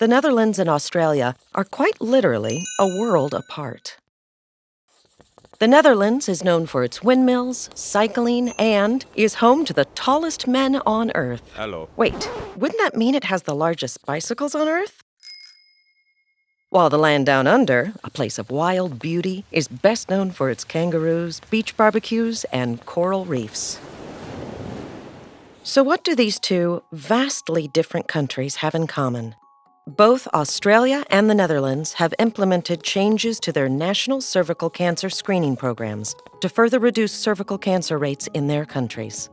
The Netherlands and Australia are quite literally a world apart. The Netherlands is known for its windmills, cycling, and is home to the tallest men on Earth. Hello. Wait, wouldn't that mean it has the largest bicycles on Earth? While the land down under, a place of wild beauty, is best known for its kangaroos, beach barbecues, and coral reefs. So what do these two vastly different countries have in common? Both Australia and the Netherlands have implemented changes to their national cervical cancer screening programs to further reduce cervical cancer rates in their countries.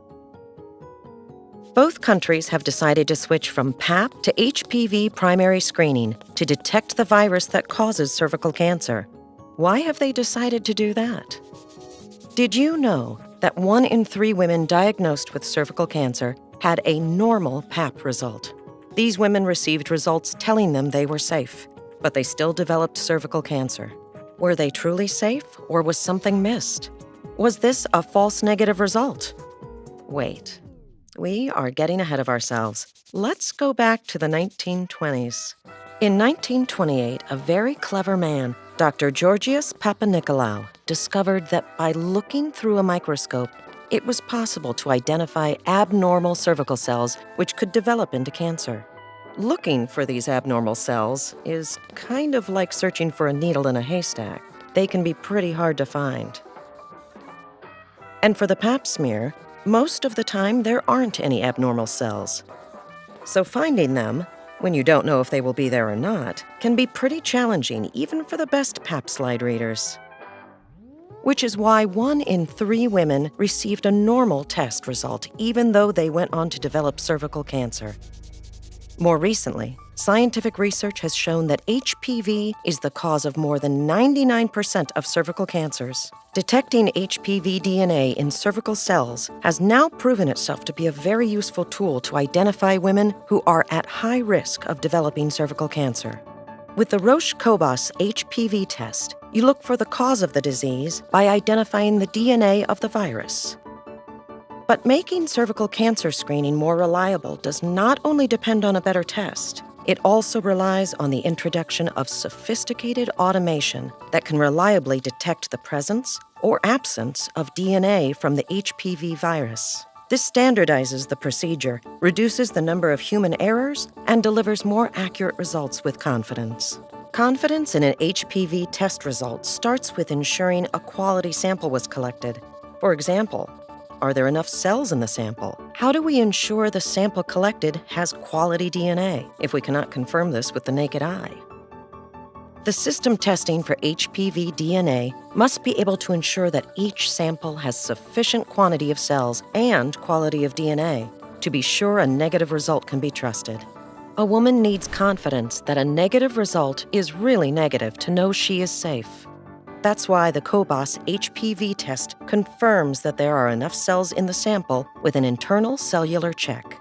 Both countries have decided to switch from PAP to HPV primary screening to detect the virus that causes cervical cancer. Why have they decided to do that? Did you know that 1 in 3 women diagnosed with cervical cancer had a normal PAP result? These women received results telling them they were safe, but they still developed cervical cancer. Were they truly safe, or was something missed? Was this a false negative result? Wait, we are getting ahead of ourselves. Let's go back to the 1920s. In 1928, a very clever man, Dr. Georgios Papanikolaou, discovered that by looking through a microscope, it was possible to identify abnormal cervical cells which could develop into cancer. Looking for these abnormal cells is kind of like searching for a needle in a haystack. They can be pretty hard to find. And for the pap smear, most of the time there aren't any abnormal cells. So finding them, when you don't know if they will be there or not, can be pretty challenging even for the best pap slide readers. Which is why 1 in 3 women received a normal test result, even though they went on to develop cervical cancer. More recently, scientific research has shown that HPV is the cause of more than 99% of cervical cancers. Detecting HPV DNA in cervical cells has now proven itself to be a very useful tool to identify women who are at high risk of developing cervical cancer. With the Roche cobas HPV test, you look for the cause of the disease by identifying the DNA of the virus. But making cervical cancer screening more reliable does not only depend on a better test, it also relies on the introduction of sophisticated automation that can reliably detect the presence or absence of DNA from the HPV virus. This standardizes the procedure, reduces the number of human errors, and delivers more accurate results with confidence. Confidence in an HPV test result starts with ensuring a quality sample was collected. For example, are there enough cells in the sample? How do we ensure the sample collected has quality DNA if we cannot confirm this with the naked eye? The system testing for HPV DNA must be able to ensure that each sample has sufficient quantity of cells and quality of DNA to be sure a negative result can be trusted. A woman needs confidence that a negative result is really negative to know she is safe. That's why the cobas HPV test confirms that there are enough cells in the sample with an internal cellular check.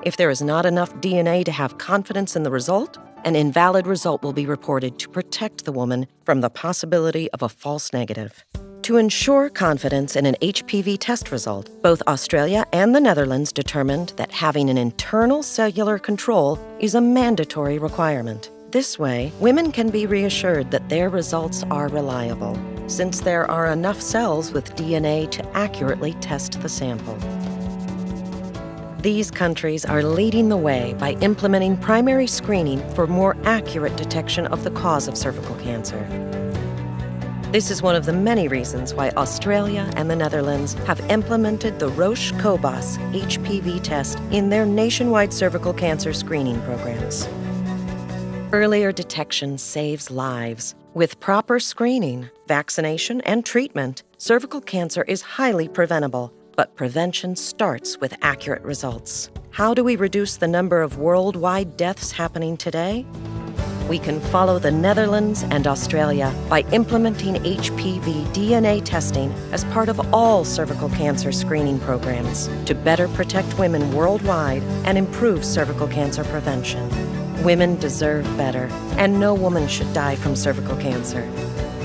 If there is not enough DNA to have confidence in the result, an invalid result will be reported to protect the woman from the possibility of a false negative. To ensure confidence in an HPV test result, both Australia and the Netherlands determined that having an internal cellular control is a mandatory requirement. This way, women can be reassured that their results are reliable, since there are enough cells with DNA to accurately test the sample. These countries are leading the way by implementing primary screening for more accurate detection of the cause of cervical cancer. This is one of the many reasons why Australia and the Netherlands have implemented the Roche cobas HPV test in their nationwide cervical cancer screening programs. Earlier detection saves lives. With proper screening, vaccination, and treatment, cervical cancer is highly preventable. But prevention starts with accurate results. How do we reduce the number of worldwide deaths happening today? We can follow the Netherlands and Australia by implementing HPV DNA testing as part of all cervical cancer screening programs to better protect women worldwide and improve cervical cancer prevention. Women deserve better, and no woman should die from cervical cancer.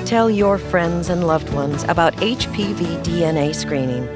Tell your friends and loved ones about HPV DNA screening.